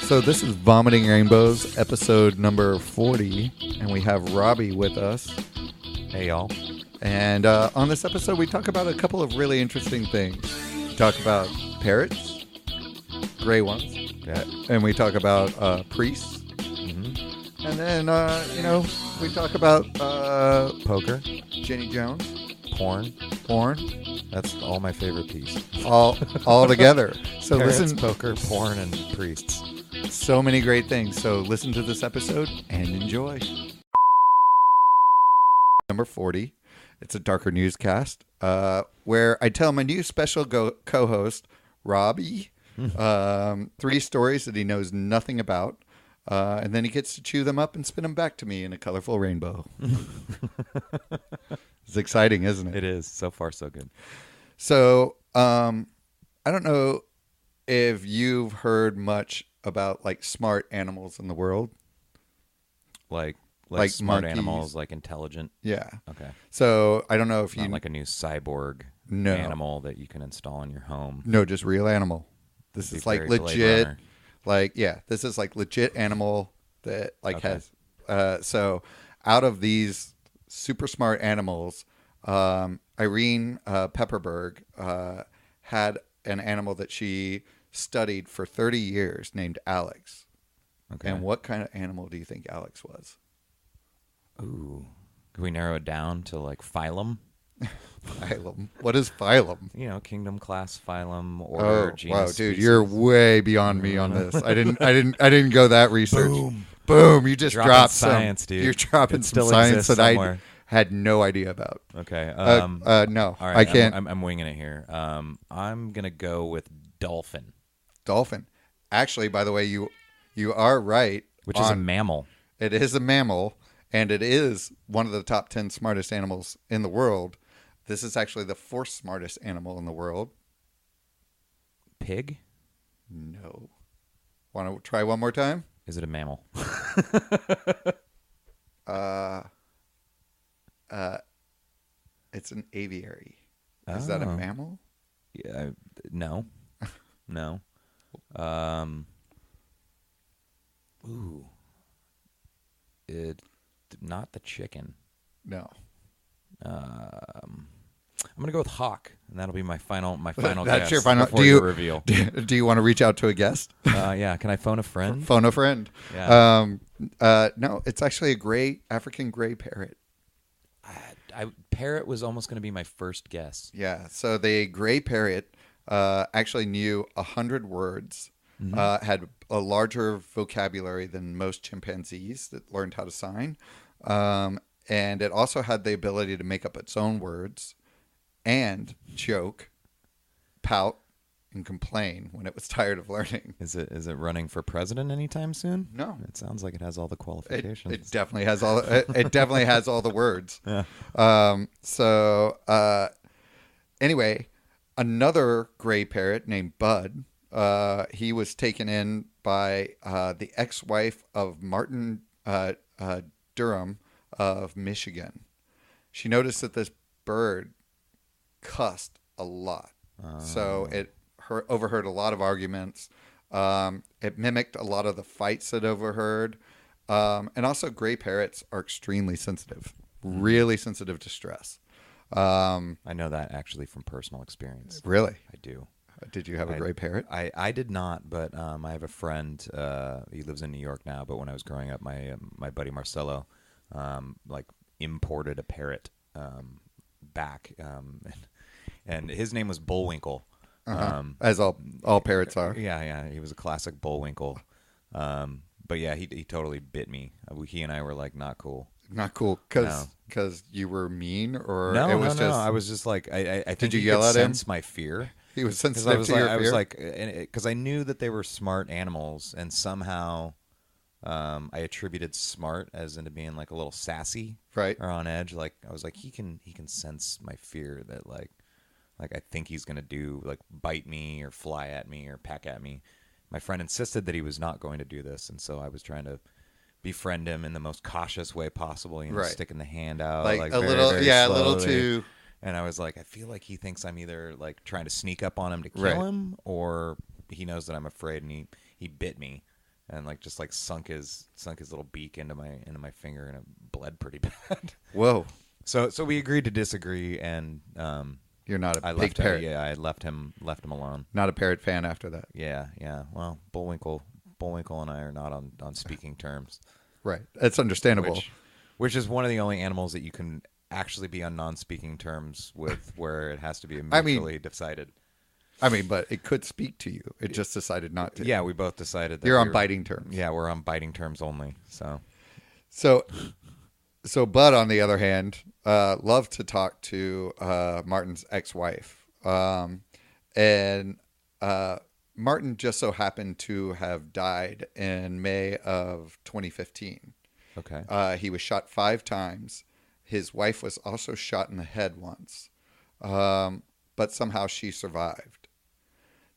So this is Vomiting Rainbows, episode number 40, and we have Robbie with us. Hey, y'all. And on this episode, we talk about a couple of really interesting things. We talk about parrots, gray ones, and we talk about priests. Mm-hmm. And then, we talk about Poker, Jenny Jones, porn. That's all my favorite piece. all together. So Parrots, listen, poker, porn, and priests. so many great things. So listen to this episode and enjoy. Number 40. It's a darker newscast where I tell my new special co-host, Robbie, 3 stories that he knows nothing about. And then he gets to chew them up and spin them back to me in a colorful rainbow. It's exciting, isn't it? It is. So far, so good. So I don't know if you've heard much about like smart animals in the world. Like smart monkeys. animals, like intelligent. Yeah. Okay. So I don't know if Not like a new cyborg No. animal that you can install in your home. No, just real animal. This Be is like very Blade legit. Runner. This is like legit animal that Okay. has. So out of these super smart animals, Irene Pepperberg had an animal that she studied for 30 years named Alex. Okay. And what kind of animal do you think Alex was? Ooh. Could we narrow it down to like phylum? Phylum. What is phylum? You know, kingdom, class, phylum, order, genus, wow, dude, species. you're way beyond me on this. I didn't go that research. Boom! You just dropped science, some. dude. You're dropping It some still science exists that somewhere. I had no idea about. Okay. No, All right, I can't. I'm winging it here. I'm gonna go with dolphin, Dolphin. Actually, by the way, you are right. which is a mammal. It is a mammal, and it is one of the top 10 smartest animals in the world. This is actually the 4th smartest animal in the world. Pig? No. Want to try one more time? Is it a mammal? It's an aviary. Is that a mammal? Yeah. No. No. Ooh. It not the chicken. No. I'm gonna go with hawk, and that'll be my final That's guess. your final. Before you reveal. Do you want to reach out to a guest? Yeah. Can I phone a friend? Phone a friend. Yeah. No, it's actually a African gray parrot. Parrot was almost gonna be my first guess. Yeah. So the gray parrot actually knew 100 words. Had a larger vocabulary than most chimpanzees that learned how to sign. And it also had the ability to make up its own words and joke, pout, and complain when it was tired of learning. Is it running for president anytime soon? No. It sounds like it has all the qualifications. It definitely has all. It definitely has all the words. Yeah. Anyway, another gray parrot named Bud. He was taken in by the ex-wife of Martin Durham of Michigan. She noticed that this bird cussed a lot, so it overheard a lot of arguments. It mimicked a lot of the fights it overheard, and also gray parrots are extremely sensitive, really sensitive to stress. I know that actually from personal experience. Really? I do. Did you have a gray parrot? I did not, but I have a friend. He lives in New York now, but when I was growing up, my buddy Marcelo, imported a parrot back, and his name was Bullwinkle. As all parrots are. Yeah, he was a classic Bullwinkle. But yeah, he totally bit me. He and I were like not cool. Not cool because you were mean, or No, it was no. just. I was just like I think Did you he yell could at him? sense my fear. He was Because sensitive to your fear. I was like, because I knew that they were smart animals, and somehow I attributed smart as into being like a little sassy, right? Or on edge. Like I was like, he can sense my fear that like I think he's gonna do like bite me or fly at me or peck at me. My friend insisted that he was not going to do this, and so I was trying to befriend him in the most cautious way possible. You know, Right. sticking the hand out, Like a very, little, very yeah, a slowly. little too. And I was like, I feel like he thinks I'm either like trying to sneak up on him to kill Right. him, or he knows that I'm afraid, and he bit me. and like just like sunk his little beak into my finger, and it bled pretty bad. Whoa. So we agreed to disagree, and You're not a I big left parrot. Yeah, I left him alone. Not a parrot fan after that. Yeah. Well, Bullwinkle and I are not on speaking terms. Right. That's understandable. Which is one of the only animals that you can actually be on non-speaking terms with, where it has to be mutually decided. I mean, but it could speak to you. It just decided not to. Yeah, we both decided that You're on biting terms. Yeah, we're on biting terms only. So Bud, on the other hand, loved to talk to Martin's ex-wife, and Martin just so happened to have died in May of 2015. Okay. He was shot 5 times. His wife was also shot in the head once, but somehow she survived.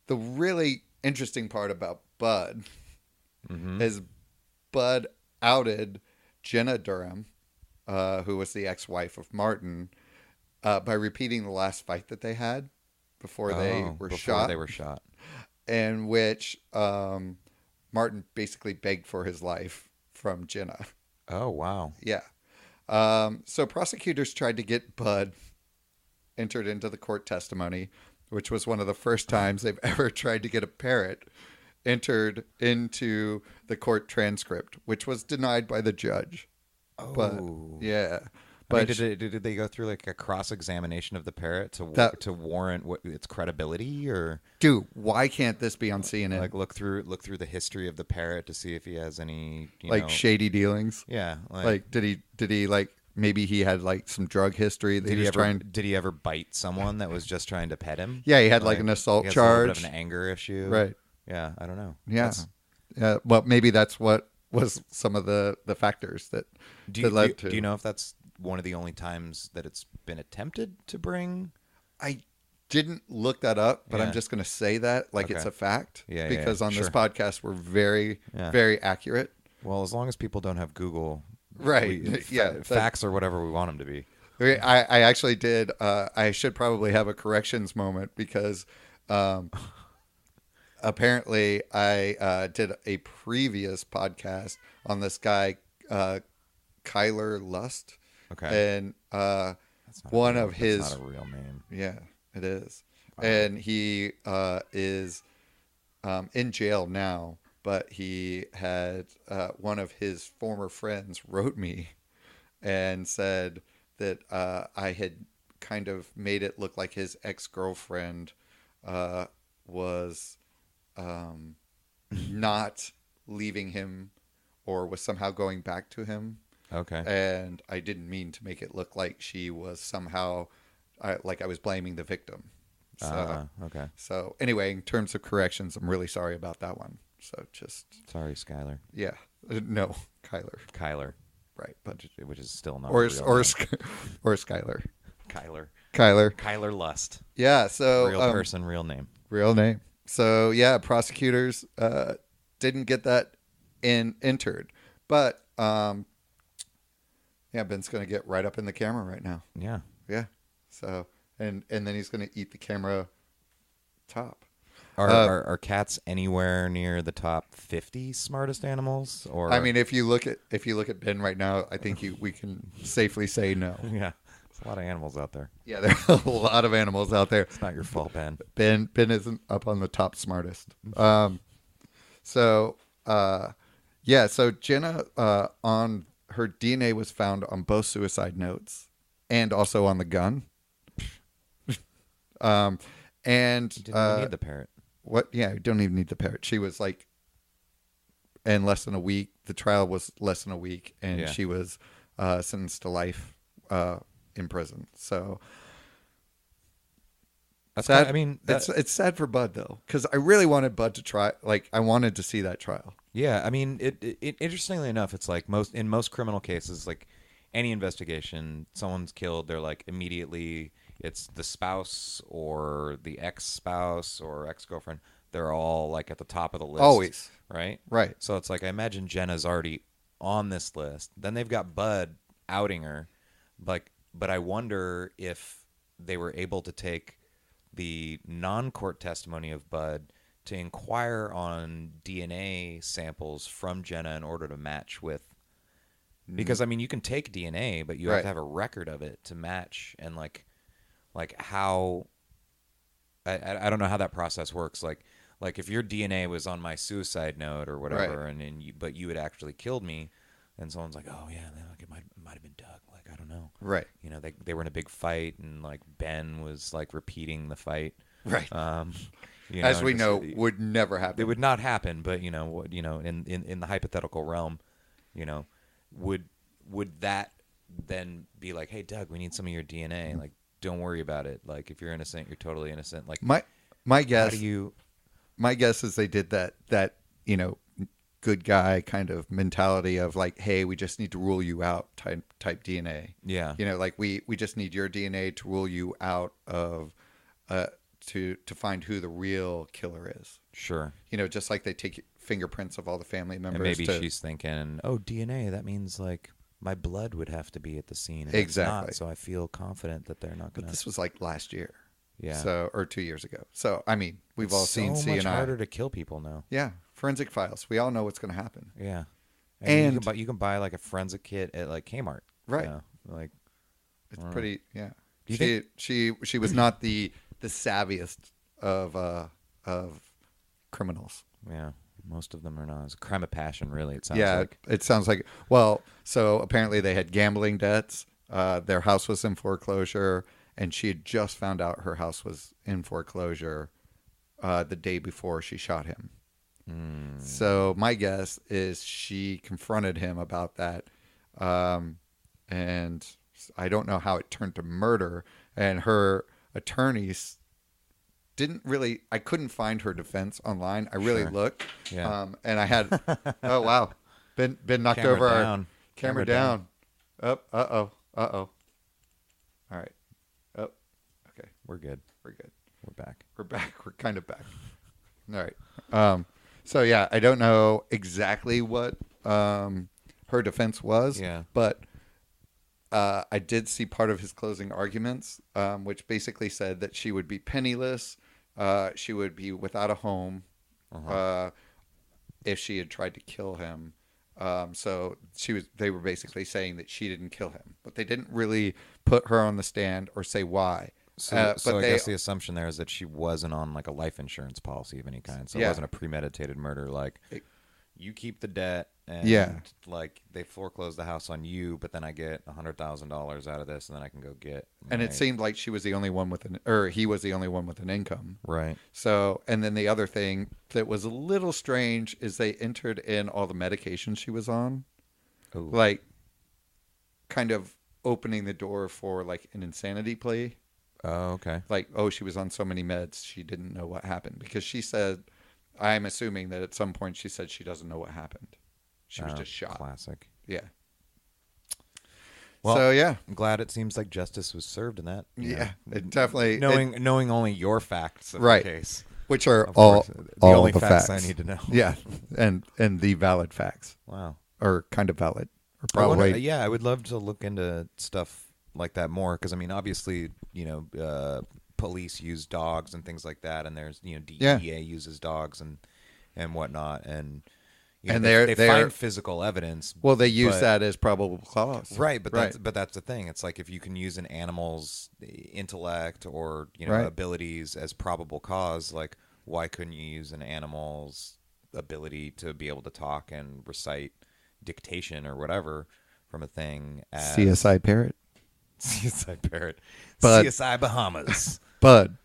The really interesting part about Bud is Bud outed Jenna Durham, who was the ex-wife of Martin, by repeating the last fight that they had before they were shot. In which Martin basically begged for his life from Jenna. Oh, wow. Yeah. So prosecutors tried to get Bud entered into the court testimony, which was one of the first times they've ever tried to get a parrot entered into the court transcript, which was denied by the judge. Oh. But, yeah. But did they go through like a cross-examination of the parrot to warrant its credibility, or dude, why can't this be on CNN? Like look through the history of the parrot to see if he has any shady dealings? Yeah, like did he like maybe he had like some drug history that did he ever bite someone that was just trying to pet him? Yeah, he had like an assault charge, a little bit of an anger issue, right? Yeah, I don't know. Yeah, well, maybe that's what was some of the factors that led to. Do you know if that's one of the only times that it's been attempted to bring? I didn't look that up, but I'm just going to say that it's a fact. Yeah, because on sure. this podcast we're very, very accurate. Well, as long as people don't have Google, right? Facts are whatever we want them to be. I actually did. I should probably have a corrections moment because apparently I did a previous podcast on this guy, Kyler Lust. Okay. And one of his... That's not a real name. Yeah, it is. Wow. And he is in jail now, but he had one of his former friends wrote me and said that I had kind of made it look like his ex-girlfriend was not leaving him or was somehow going back to him. Okay. And I didn't mean to make it look like she was somehow, like I was blaming the victim. So, okay. So anyway, in terms of corrections, I'm really sorry about that one. So just... Sorry, Skyler. Yeah. No, Kyler. Kyler. Right. But which is still not or real name. Or Skyler. Kyler Lust. Yeah, so... Real person, real name. Real name. So, yeah, prosecutors didn't get that entered. But... yeah, Ben's going to get right up in the camera right now. Yeah. Yeah. So, and then he's going to eat the camera top. Are cats anywhere near the top 50 smartest animals? Or I mean, if you look at Ben right now, I think we can safely say no. Yeah. There's a lot of animals out there. Yeah, there are a lot of animals out there. It's not your fault, Ben. Ben isn't up on the top smartest. So Jenna on her DNA was found on both suicide notes and also on the gun. And you didn't need the parrot. What? Yeah, you don't even need the parrot. She was like in less than a week. The trial was less than a week, and she was sentenced to life in prison. So that's sad. I mean, it's sad for Bud though, because I really wanted Bud to try. Like, I wanted to see that trial. Yeah, I mean, it interestingly enough, it's like in most criminal cases, like any investigation, someone's killed, they're like immediately it's the spouse or the ex-spouse or ex-girlfriend. They're all like at the top of the list. Always. Right? Right. So it's like I imagine Jenna's already on this list. Then they've got Bud outing her. But I wonder if they were able to take the non-court testimony of Bud to inquire on DNA samples from Jenna in order to match with. Because I mean, you can take DNA, but you have Right. to have a record of it to match, and like how I don't know how that process works. Like if your DNA was on my suicide note or whatever, Right. and then but you had actually killed me, and someone's like, oh yeah, like it might have been Doug. Like I don't know. Right. You know, they were in a big fight, and like Ben was like repeating the fight. Right. You As know, we just, know, would never it happen. would not happen. But you know what? You know, in the hypothetical realm, you know, would that then be like, hey Doug, we need some of your DNA? Like, don't worry about it. Like, if you're innocent, you're totally innocent. Like, My how guess do you? my guess is they did that you know, good guy kind of mentality of like, hey, we just need to rule you out type DNA. Yeah. You know, like we just need your DNA to rule you out of to find who the real killer is. Sure. You know, just like they take fingerprints of all the family members. And maybe to, she's thinking, oh, DNA, that means like my blood would have to be at the scene. And Exactly. It's not, so I feel confident that they're not going but to. this was like last year. Yeah. So, or 2 years ago. So, I mean, we've all seen so CNI. much harder to kill people now. Yeah. Forensic files. We all know what's going to happen. Yeah. And you can buy like a forensic kit at like Kmart. Right. You know? Like, it's pretty, yeah. Do you She was not the savviest of criminals. yeah, most of them are not. It's a crime of passion, really. It sounds Yeah, like. it sounds like. Well, so apparently they had gambling debts. Their house was in foreclosure, and she had just found out her house was in foreclosure the day before she shot him. So my guess is she confronted him about that, and I don't know how it turned to murder. And her attorneys didn't really. I couldn't find her defense online. I really Sure. looked. Yeah. And I had. Oh wow, been knocked Camera over down. our camera down. Up. All right. Oh. Okay. We're good. We're good. We're back. We're back. We're kind of back. All right. So yeah, I don't know exactly what her defense was. Yeah. But I did see part of his closing arguments, which basically said that she would be penniless, she would be without a home, if she had tried to kill him. So they were basically saying that she didn't kill him, but they didn't really put her on the stand or say why. So But I they, guess the assumption there is that she wasn't on like a life insurance policy of any kind. So it Yeah. wasn't a premeditated murder. Like, you keep the debt, and Yeah. like they foreclose the house on you, but then I get $100,000 out of this, and then I can go get. and it seemed like she was the only one with he was the only one with an income. right. So, and then the other thing that was a little strange is they entered in all the medications she was on, Ooh. like kind of opening the door for like an insanity plea. Oh, okay. Like, oh, she was on so many meds, she didn't know what happened. Because she said, I'm assuming that at some point she said she doesn't know what happened. She was just shot. Classic. Yeah. Well, So, yeah. I'm glad it seems like justice was served in that. you Yeah. know. It definitely. knowing only your facts of Right. the case. Which are Of all, course, the all only the facts facts I need to know. Yeah. And the valid facts. Wow. Or kind of valid. Or I wonder- probably. yeah, I would love to look into stuff like that more, because I mean, obviously, you know, police use dogs and things like that, and there's, you know, DEA uses dogs and whatnot, and you know, And they they're- find physical evidence. Well, they use but- that as probable cause. right, but Right. that's the thing. It's like if you can use an animal's intellect or, you know, Right. abilities as probable cause, like why couldn't you use an animal's ability to be able to talk and recite dictation or whatever from a thing as CSI Parrot. CSI Parrot, Bud. CSI Bahamas, Bud.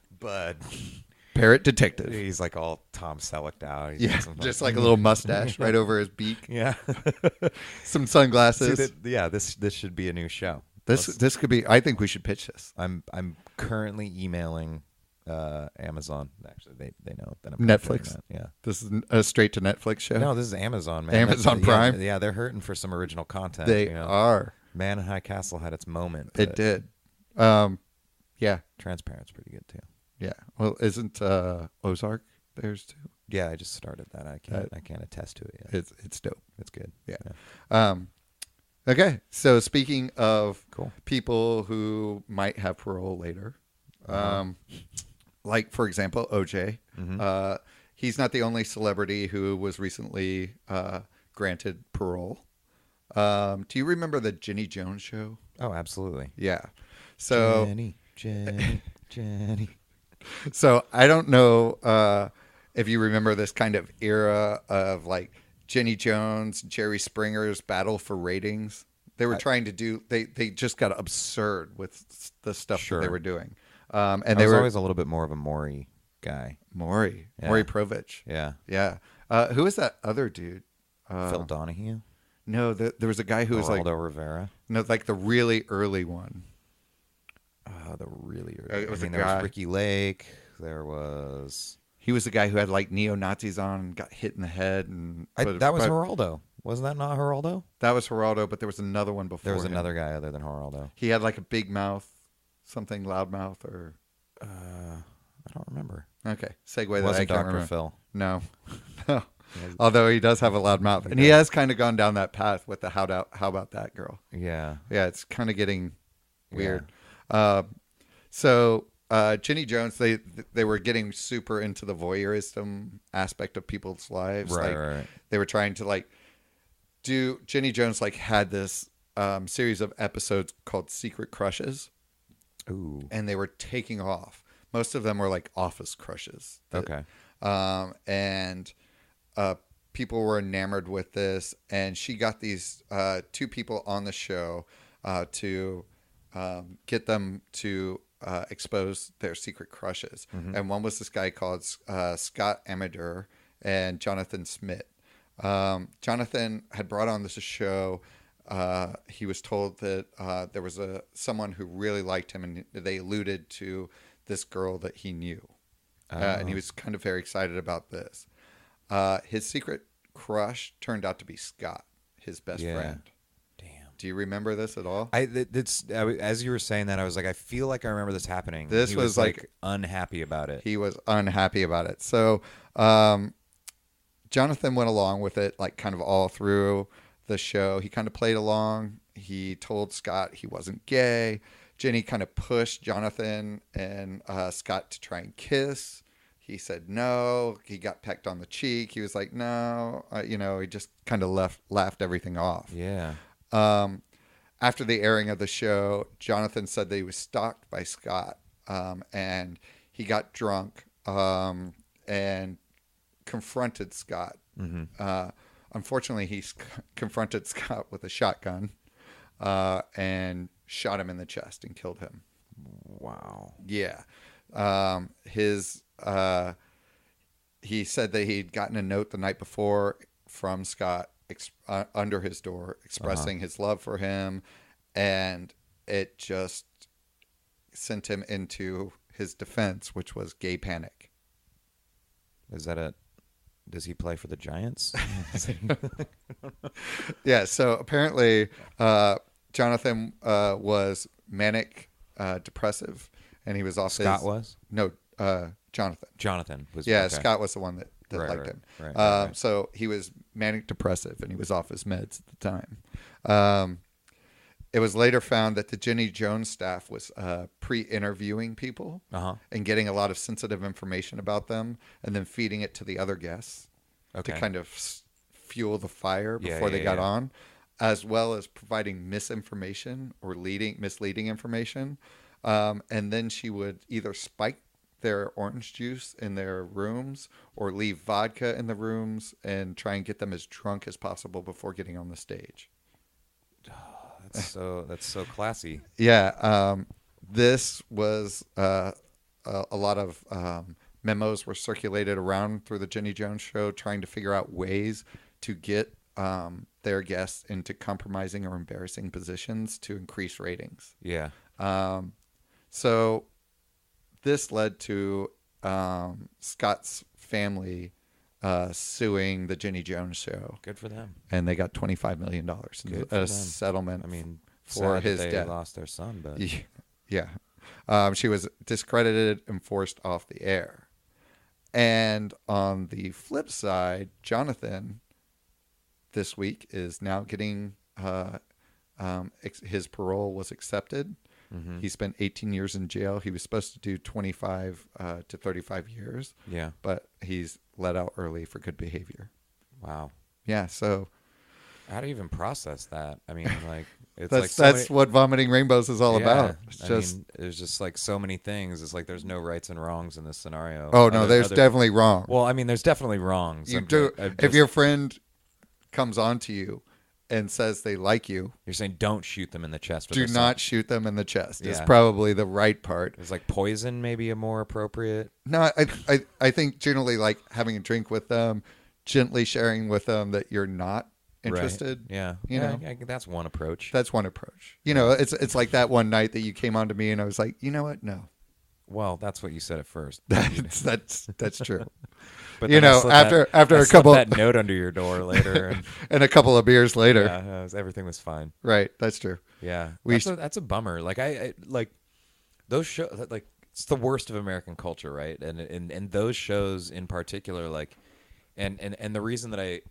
Parrot detective. He's like all Tom Selleck'd out. He's Yeah. got some, Just like a little mustache right over his beak. yeah. Some See, sunglasses. this should be a new show. This could be. I think we should pitch this. I'm currently emailing Amazon. Actually, they know that I'm Netflix? doing that. Yeah. This is a straight to Netflix show. No, this is Amazon, man. Amazon Yeah, Prime? Yeah, they're hurting for some original content. They you know? are. Man in High Castle had its moment. It but did. Yeah. Transparent's pretty good too. Yeah. Well, isn't Ozark theirs too? Yeah, I just started that. I can't attest to it yet. It's dope. It's good. Yeah. Okay. So speaking of Cool. people who might have parole later, like for example, OJ, he's not the only celebrity who was recently granted parole. Do you remember the Jenny Jones show? Oh, absolutely. Yeah. So Jenny. so I don't know if you remember this kind of era of like Jenny Jones, Jerry Springer's battle for ratings. They were trying to do. They just got absurd with the stuff that they were doing. And I they was were always a little bit more of a Maury guy. Maury Yeah. Povich. Yeah. Yeah. Who was that other dude? Phil Donahue. No, there was a guy who was like Geraldo Rivera. no, like the really early one. The really early. It was there guy. was Ricky Lake. There was. He was the guy who had like neo-Nazis on and got hit in the head. And That was Geraldo. Wasn't that not Geraldo? That was Geraldo, but there was another one before. There was him. another guy other than Geraldo. He had like a big mouth, something loud mouth, or I don't remember. okay, segue that Wasn't I can't Dr. remember. Phil. No, no. Although he does have a loud mouth, and he has kind of gone down that path with the how about that girl? Yeah. Yeah, it's kind of getting weird. Yeah. So Jenny Jones, they were getting super into the voyeurism aspect of people's lives. Right. They were trying to like do. Jenny Jones like had this series of episodes called Secret Crushes. Ooh. And they were taking off. Most of them were like office crushes. Okay. And people were enamored with this. And she got these two people on the show to get them to expose their secret crushes. Mm-hmm. And one was this guy called Scott Amador and Jonathan Smith. Jonathan had brought on this show. He was told that there was someone who really liked him, and they alluded to this girl that he knew. And he was kind of very excited about this. His secret crush turned out to be Scott, his best friend. Damn. Do you remember this at all? As you were saying that, I was like, I feel like I remember this happening. He was like unhappy about it. He was unhappy about it. So Jonathan went along with it, like kind of all through the show. He kind of played along. He told Scott he wasn't gay. Jenny kind of pushed Jonathan and Scott to try and kiss. He said no. He got pecked on the cheek. He was like, no. He just kind of laughed everything off. Yeah. After the airing of the show, Jonathan said that he was stalked by Scott, and he got drunk and confronted Scott. Mm-hmm. Unfortunately, he confronted Scott with a shotgun and shot him in the chest and killed him. Wow. Yeah. He said that he'd gotten a note the night before from Scott under his door expressing his love for him, and it just sent him into his defense, which was gay panic. Does he play for the Giants? Yeah, so apparently Jonathan was manic depressive, and he was off Scott was? No, Jonathan. Jonathan was. Yeah, okay. Scott was the one that liked him. Right. So he was manic depressive, and he was off his meds at the time. It was later found that the Jenny Jones staff was pre-interviewing people and getting a lot of sensitive information about them, and then feeding it to the other guests to kind of fuel the fire before they got on, as well as providing misinformation or misleading information. And then she would either spike their orange juice in their rooms or leave vodka in the rooms and try and get them as drunk as possible before getting on the stage. That's so classy. Yeah. This was a lot of memos were circulated around through the Jenny Jones show trying to figure out ways to get their guests into compromising or embarrassing positions to increase ratings. Yeah. So this led to Scott's family suing the Jenny Jones show. Good for them. And they got $25 million as a settlement. I mean, for his they death. Lost their son, but yeah. She was discredited and forced off the air. And on the flip side, Jonathan this week is now getting his parole was accepted. Mm-hmm. He spent 18 years in jail. He was supposed to do 25 to 35 years, Yeah. but he's let out early for good behavior. Wow. Yeah, so How do you even process that? I mean, like, it's that's like so that's many, what vomiting rainbows is all yeah, about. It's I just mean, there's just like so many things. It's like there's no rights and wrongs in this scenario. oh no, there's definitely wrong. Well, I mean, there's definitely wrongs. You do I'm if just- your friend comes on to you and says they like you, you're saying don't shoot them in the chest. do not shoot them in the chest. Is Yeah. probably the right part. Is like poison maybe a more appropriate? No, I think generally like having a drink with them, gently sharing with them that you're not interested. Right. Yeah. You know. That's one approach. That's one approach. You know, it's like that one night that you came on to me and I was like, you know what? No, Well, that's what you said at first. that's true. But You then I know, slipped after I a slipped couple that note under your door later, and and a couple of beers later, everything was fine. right? That's true. Yeah, We that's a bummer. Like I like those shows. Like it's the worst of American culture, right? And those shows in particular, like, and the reason that I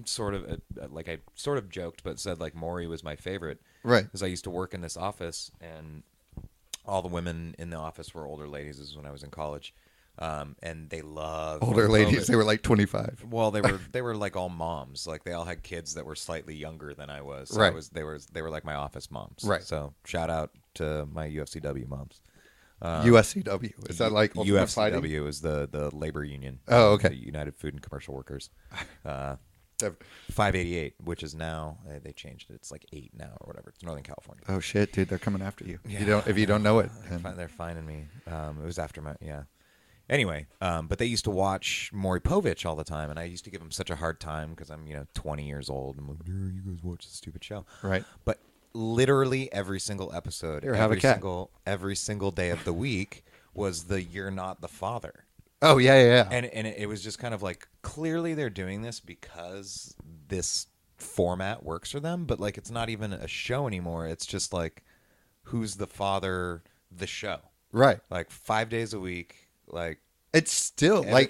sort of joked, but said like Maury was my favorite, Right. because I used to work in this office, and all the women in the office were older ladies. This was when I was in college. And they loved Older ladies, they were like 25. Well, they were like all moms. Like they all had kids that were slightly younger than I was. So Right. They were like my office moms. Right. So shout out to my UFCW moms. USCW, is that like Ultimate Fighting? UFCW is the labor union. Oh, okay. The United Food and Commercial Workers. Dev- 588, which is now they changed it. It's like 8 now or whatever. It's Northern California. Oh shit, dude, they're coming after you. Yeah. If you don't know it, They're finding me. It was after my Anyway, but they used to watch Maury Povich all the time, and I used to give him such a hard time because I'm 20 years old. I'm like, you guys watch this stupid show, right? But literally every single episode, Here, have a cat. every single day of the week was the "You're not the father." Oh yeah. And it was just kind of like clearly they're doing this because this format works for them, but like it's not even a show anymore. It's just like who's the father? The show, Right. like 5 days a week. Like It's still I-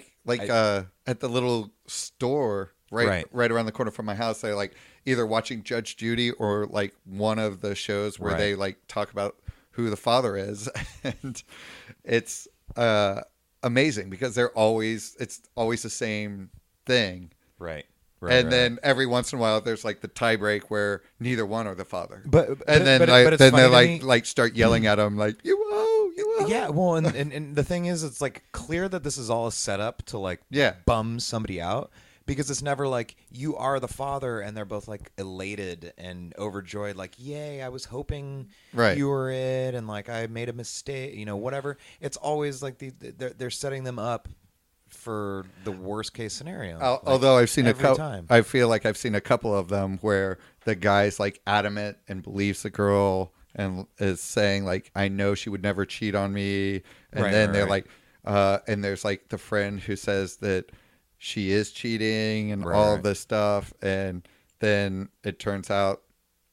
at the little store right around the corner from my house. They're like either watching Judge Judy or like one of the shows where Right. they like talk about who the father is, and it's amazing because it's always the same thing. right. And then every once in a while, there's like the tie break where neither one are the father. But then it's they funny to me. like start yelling at him like you owe. Yeah, well, and the thing is, it's like clear that this is all a setup to like bum somebody out, because it's never like you are the father and they're both like elated and overjoyed, like yay, I was hoping you were it, and like I made a mistake, whatever. It's always like they're setting them up for the worst case scenario. Although I've seen time. I feel like I've seen a couple of them where the guy's like adamant and believes the girl and is saying like, I know she would never cheat on me. And then they're like, and there's like the friend who says that she is cheating and all of this stuff. And then it turns out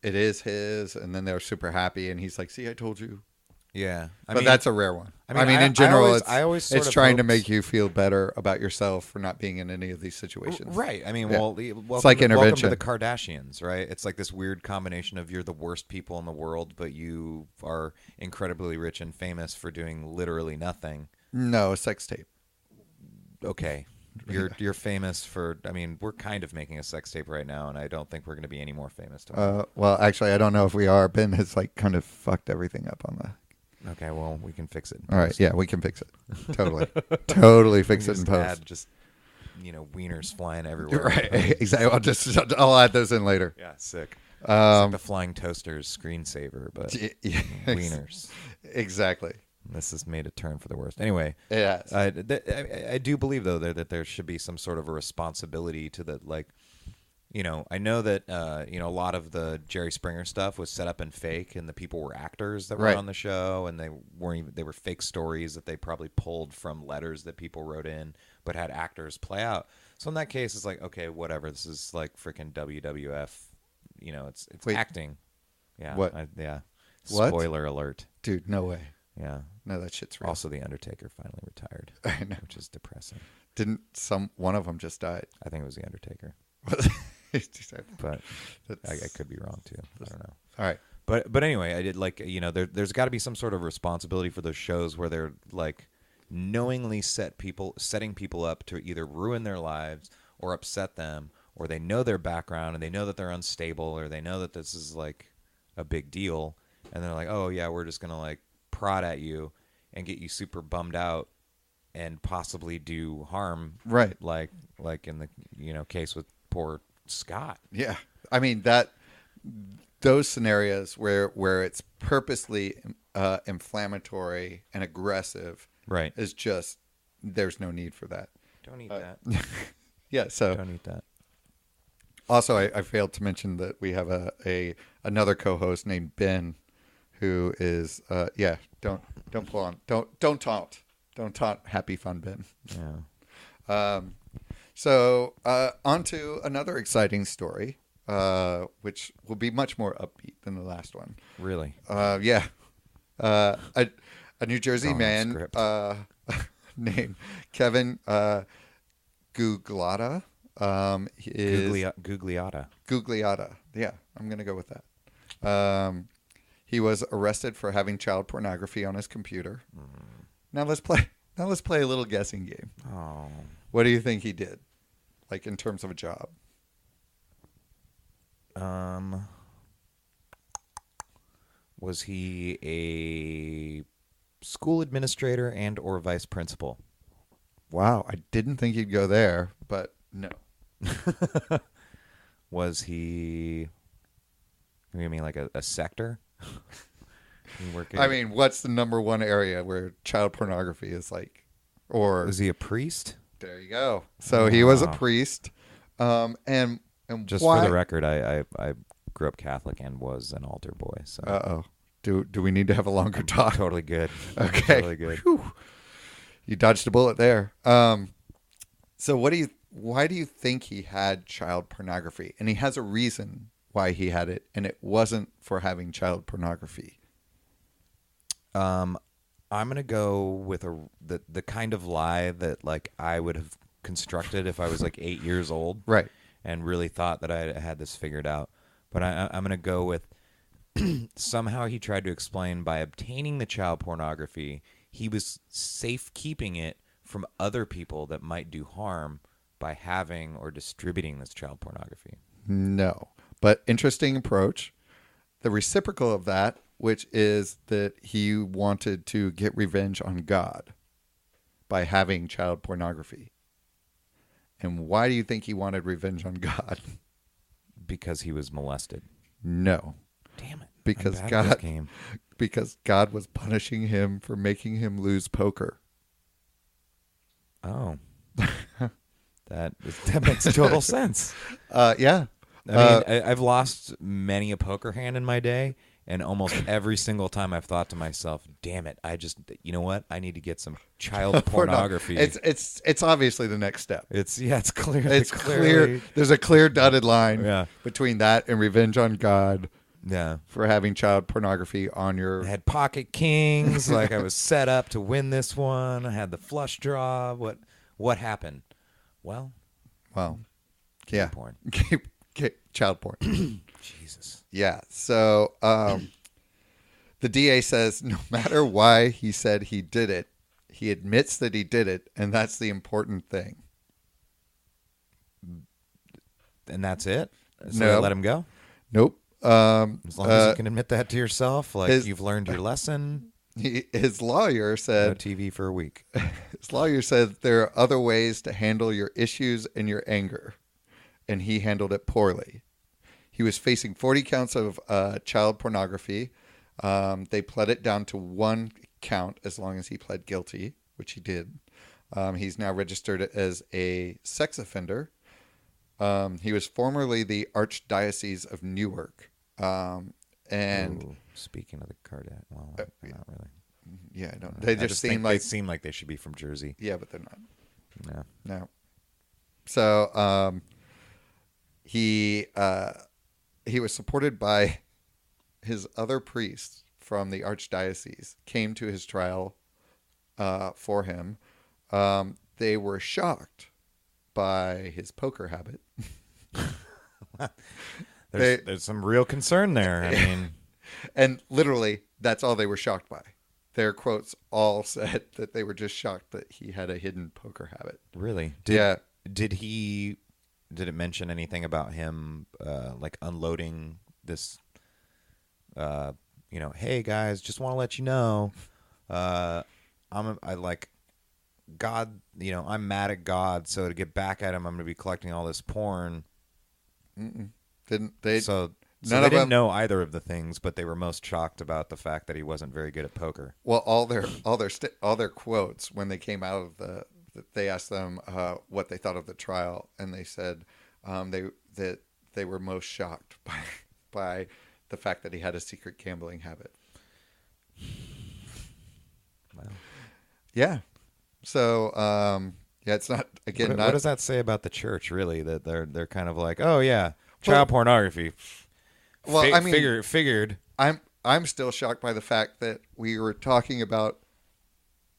it is his. And then they're super happy. And he's like, see, I told you. Yeah. But that's a rare one. I mean, in general, I always sort it's of trying to hoped- make you feel better about yourself for not being in any of these situations. Right. I mean, Yeah. welcome, It's like welcome intervention. to the Kardashians, right? It's like this weird combination of you're the worst people in the world, but you are incredibly rich and famous for doing literally nothing. No, a sex tape. Okay. You're famous for, I mean, we're kind of making a sex tape right now, and I don't think we're going to be any more famous tomorrow. Well, actually, I don't know if we are. Ben has like kind of fucked everything up on the. Okay, well, we can fix it. All right, yeah, we can fix it. Totally fix it in Just post. add wieners flying everywhere. Right, exactly. I'll add those in later. Yeah, sick. It's like the flying toaster's screensaver, but Yeah, wieners. Exactly. This has made a turn for the worst. Anyway, Yeah. I do believe though that there should be some sort of a responsibility to the like. I know that a lot of the Jerry Springer stuff was set up and fake, and the people were actors that were Right. on the show, and they were fake stories that they probably pulled from letters that people wrote in, but had actors play out. So in that case, it's like, okay, whatever. This is like freaking WWF. It's Wait. acting. Yeah. What? Yeah. What? Spoiler alert. Dude, no way. Yeah. No, that shit's real. Also, the Undertaker finally retired, I know. which is depressing. Didn't one of them just died? I think it was the Undertaker, All but I could be wrong too. I don't know. right. But anyway, I did like there's got to be some sort of responsibility for those shows where they're like knowingly setting people up to either ruin their lives or upset them, or they know their background and they know that they're unstable, or they know that this is like a big deal, and they're like, oh yeah, we're just gonna like prod at you and get you super bummed out and possibly do harm, Right. like in the case with poor Scott. Yeah. I mean, those scenarios where it's purposely inflammatory and aggressive, Right. is just, there's no need for that. Don't eat that. Yeah. So Don't eat that. also, I failed to mention that we have another co-host named Ben, who is don't pull on, don't taunt Happy Fun Ben. Yeah. So on to another exciting story, which will be much more upbeat than the last one. Really? Yeah. A New Jersey Wrong man script. named Kevin Gugliotta. Gugliotta. Gugliotta. Yeah, I'm going to go with that. He was arrested for having child pornography on his computer. Now let's play a little guessing game. Oh. What do you think he did? Like in terms of a job? Was he a school administrator and or vice principal? Wow, I didn't think he'd go there, but no. Was he? You mean like a sector? I mean, what's the number one area where child pornography is like, or Was he a priest? there you go. So he was a Wow. priest, and Just why? for the record, I grew up Catholic and was an altar boy. So Uh-oh. Do we need to have a longer talk? totally good. Okay. Totally good. Whew. You dodged a bullet there. So why do you think he had child pornography? And he has a reason why he had it, and it wasn't for having child pornography. I'm gonna go with the kind of lie that like I would have constructed if I was like 8 years old, Right. and really thought that I had this figured out. But I'm gonna go with somehow he tried to explain by obtaining the child pornography, he was safe keeping it from other people that might do harm by having or distributing this child pornography. No. But interesting approach. The reciprocal of that, which is that he wanted to get revenge on God by having child pornography. And why do you think he wanted revenge on God? Because he was molested. No. Damn it. Because I'm bad at this God game. because God was punishing him for making him lose poker. Oh. That makes total sense. Yeah. I mean, I've lost many a poker hand in my day, and almost every single time I've thought to myself, "Damn it! You know what? I need to get some child pornography." It's obviously the next step. It's clear. It's clear. There's a clear dotted line Yeah. between that and revenge on God Yeah. for having child pornography on your. I had pocket kings. Like I was set up to win this one. I had the flush draw. What happened? Well, Well, yeah. porn. Child porn. Jesus. Yeah. So the DA says no matter why he said he did it, he admits that he did it, and that's the important thing. And that's it? So No. they let him go? Nope. As long as you can admit that to yourself, like his- you've learned your lesson. His lawyer No said TV for a week. his lawyer said there are other ways to handle your issues and your anger, and he handled it poorly. He was facing 40 counts of child pornography. They pled it down to one count as long as he pled guilty, which he did. He's now registered as a sex offender. He was formerly the Archdiocese of Newark. And Ooh, speaking of the Kardashians, well, not really. yeah, I don't. They I just think seem they like seem like they should be from Jersey. yeah, but they're not. No. No. So he was supported by his other priests from the archdiocese, came to his trial for him. They were shocked by his poker habit. There's some real concern there. I mean, And literally, that's all they were shocked by. Their quotes all said that they were just shocked that he had a hidden poker habit. Really? Yeah. Did he? Did it mention anything about him, like unloading this? Hey guys, just want to let you know, I like God. I'm mad at God, so to get back at him, I'm going to be collecting all this porn. Mm-mm. Didn't they? So None they of didn't them. know either of the things, but they were most shocked about the fact that he wasn't very good at poker. Well, all their quotes when they came out of they asked them what they thought of the trial, and they said that they were most shocked by the fact that he had a secret gambling habit. Wow. Yeah. So yeah, it's not What does that say about the church, really? That they're kind of like, oh yeah, child pornography. Well, I mean, figured. I'm still shocked by the fact that we were talking about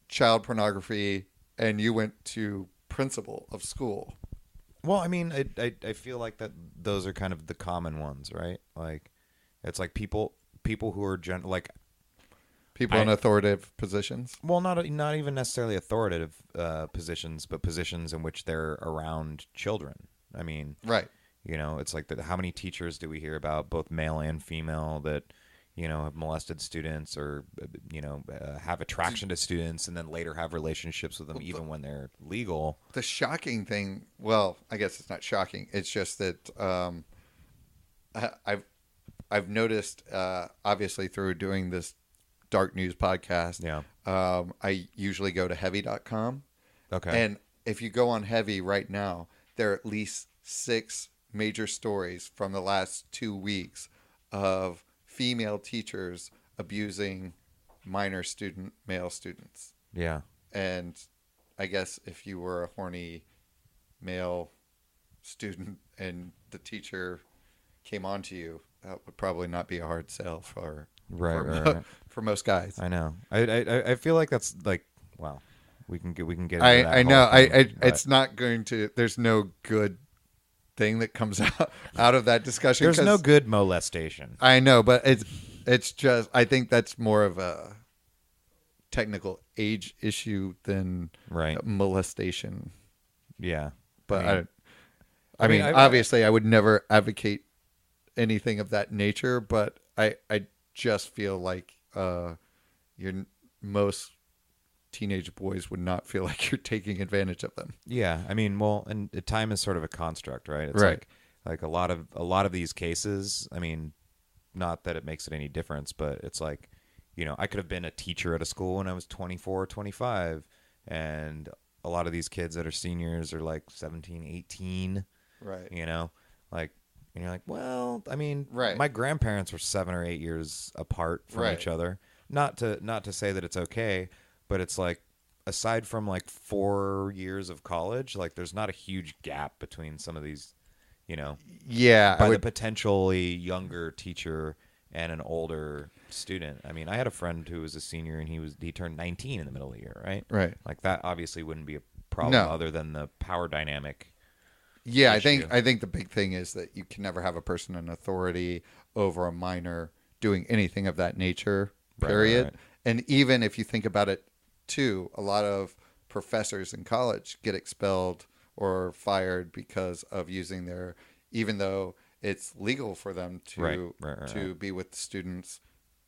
child pornography and you went to principal of school. Well, I mean, I feel like that those are kind of the common ones, right? Like, it's like people who are like People in authoritative positions. well, not even necessarily authoritative positions, but positions in which they're around children. I mean, Right. It's like how many teachers do we hear about, both male and female, that have molested students or have attraction to students and then later have relationships with them even when they're legal. The shocking thing, well, I guess it's not shocking. It's just that I've noticed, obviously through doing this dark news podcast, Yeah. I usually go to heavy.com. Okay. And if you go on Heavy right now, there are at least 6 major stories from the last 2 weeks of female teachers abusing minor male students. Yeah. And I guess if you were a horny male student and the teacher came on to you, that would probably not be a hard sell Right. for most guys. I know. I feel like that's like, wow. We can get into that. I whole know. thing, but It's not going to. There's no good thing that comes out of that discussion. there's no good molestation. I know, but it's just. I think that's more of a technical age issue than Right. molestation. Yeah. But I mean, obviously, I would never advocate anything of that nature. But I just feel like most teenage boys would not feel like you're taking advantage of them. Yeah, I mean, well, and time is sort of a construct, right? It's Right. like a lot of these cases. I mean, not that it makes it any difference, but it's like, I could have been a teacher at a school when I was 24 or 25, and a lot of these kids that are seniors are like 17, 18, Right. like, and you're like, well, I mean, Right. my grandparents were 7 or 8 years apart from Right. each other. Not to say that it's okay, but it's like, aside from like 4 years of college, like there's not a huge gap between some of these, Yeah, by the potentially younger teacher and an older student. I mean, I had a friend who was a senior and he turned 19 in the middle of the year, right? Right. Like that obviously wouldn't be a problem No. other than the power dynamic. Yeah, issue. I think the big thing is that you can never have a person in authority over a minor doing anything of that nature. Period. Right. And even if you think about it, too, a lot of professors in college get expelled or fired because of using even though it's legal for them to Right. be with students,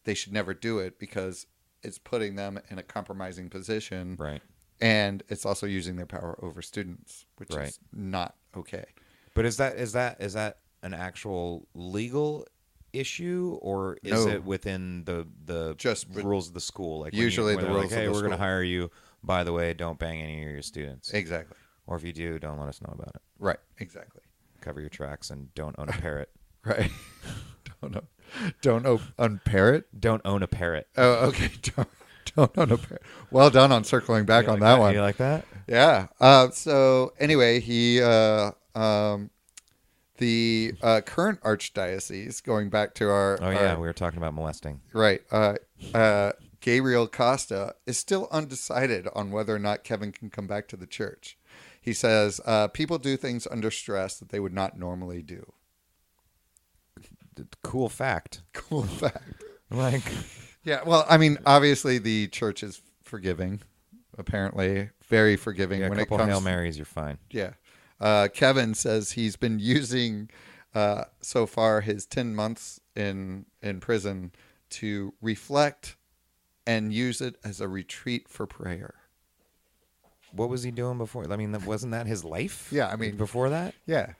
they should never do it because it's putting them in a compromising position. Right. And it's also using their power over students, which Right. is not okay. But is that an actual legal issue, or is No. it within the Just rules of the school? Like usually when the they're rules like, hey, of the we're going to school. hire you. By the way, don't bang any of your students. Exactly. Or if you do, don't let us know about it. Right. Exactly. Cover your tracks and don't own a parrot. Right. don't own parrot. Don't own a parrot. Oh, okay. Don't own a parrot. Well done on circling back You on like that one. You like that? Yeah. So anyway, the current archdiocese, going back to our Oh yeah, we were talking about molesting. right, Gabriel Costa is still undecided on whether or not Kevin can come back to the church. He says people do things under stress that they would not normally do. Cool fact. Cool fact. Like, Yeah, well, I mean, obviously the church is forgiving. Apparently, very forgiving yeah, a when it couple comes. Hail Marys, you're fine. Yeah, Kevin says he's been using so far his 10 months in prison to reflect and use it as a retreat for prayer. What was he doing before? I mean, wasn't that his life? Yeah, I mean, before that, yeah.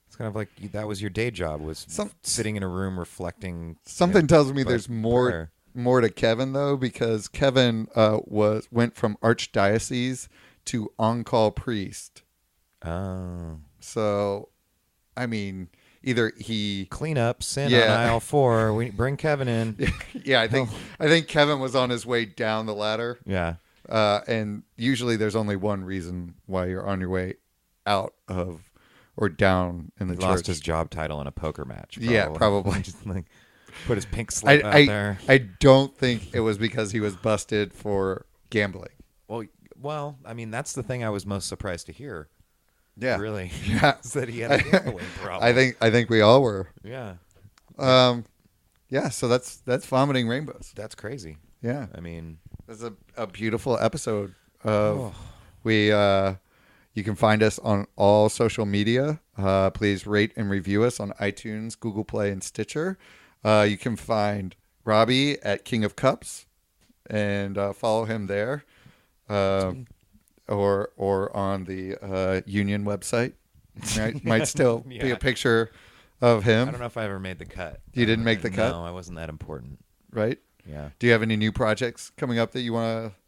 it's kind of like that was your day job, was sitting in a room reflecting. Something tells me but there's more prayer. more to Kevin though, because Kevin went from archdiocese to on-call priest. Oh, So, I mean, either he, clean up, sin Yeah. on aisle 4. We bring Kevin in. yeah, I think Kevin was on his way down the ladder, Yeah, and usually there's only one reason why you're on your way out of or down in the he church. lost his job title in a poker match. Yeah, probably. Just like put his pink slip out there. I don't think it was because he was busted for gambling. Well, I mean, that's the thing I was most surprised to hear. Yeah, Really, yeah. is that he had a gambling problem. I think we all were. Yeah, Yeah. So that's vomiting rainbows. that's crazy. Yeah, I mean, it's a beautiful episode of oh, we. You can find us on all social media. Please rate and review us on iTunes, Google Play, and Stitcher. You can find Robbie at King of Cups and follow him there, or on the Union website. Might still be Yeah. a picture of him. I don't know if I ever made the cut. You didn't make the cut? No, I wasn't that important. Right? Yeah. Do you have any new projects coming up that you want to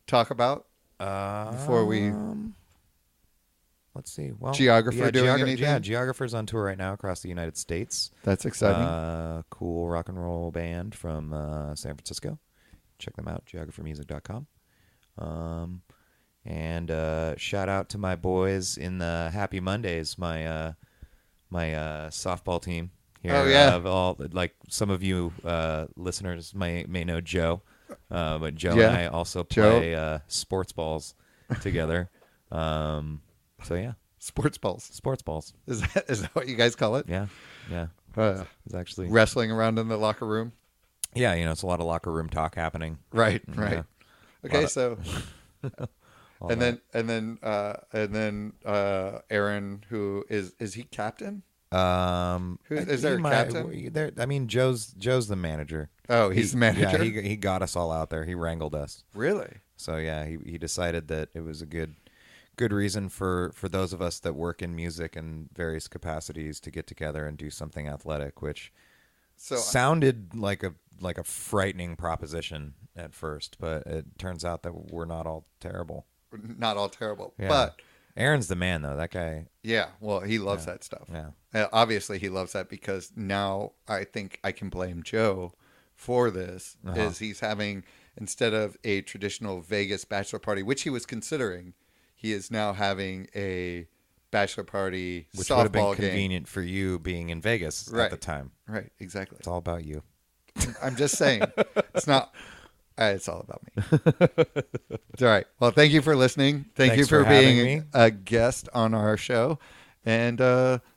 talk about before we? Let's see. Well, Geographer doing anything? Yeah, Geographer's on tour right now across the United States. That's exciting. Cool rock and roll band from San Francisco. Check them out, geographermusic.com. And shout out to my boys in the Happy Mondays, my softball team here. Oh, yeah. Of all, like some of you listeners may know Joe, but Joe Yeah. and I also play sports balls together. So yeah, Sports balls. sports balls. Is that what you guys call it? Yeah, yeah. Uh, It's actually wrestling around in the locker room. yeah. It's a lot of locker room talk happening. Right. Yeah. Right. Okay. Lot So. All And that. then Aaron, who is he captain? Is there a he might- captain? There, I mean, Joe's the manager. Oh, he's the manager. Yeah, he got us all out there. He wrangled us. Really? So yeah, he decided that it was a good reason for those of us that work in music in various capacities to get together and do something athletic, which sounded like a frightening proposition at first, but it turns out that we're not all terrible. Not all terrible, Yeah. but Aaron's the man, though. That guy. yeah. Well, he loves that stuff. Yeah. Obviously, he loves that because now I think I can blame Joe for this. Is he's having, instead of a traditional Vegas bachelor party, which he was considering, he is now having a bachelor party Which would have been softball game. convenient for you being in Vegas Right. at the time. Right, exactly. It's all about you. I'm just saying, it's not. It's all about me. It's all right. Well, thank you for listening. Thank you Thanks for for having being me. a guest on our show, and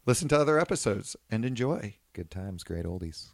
listen to other episodes and enjoy. Good times, great oldies.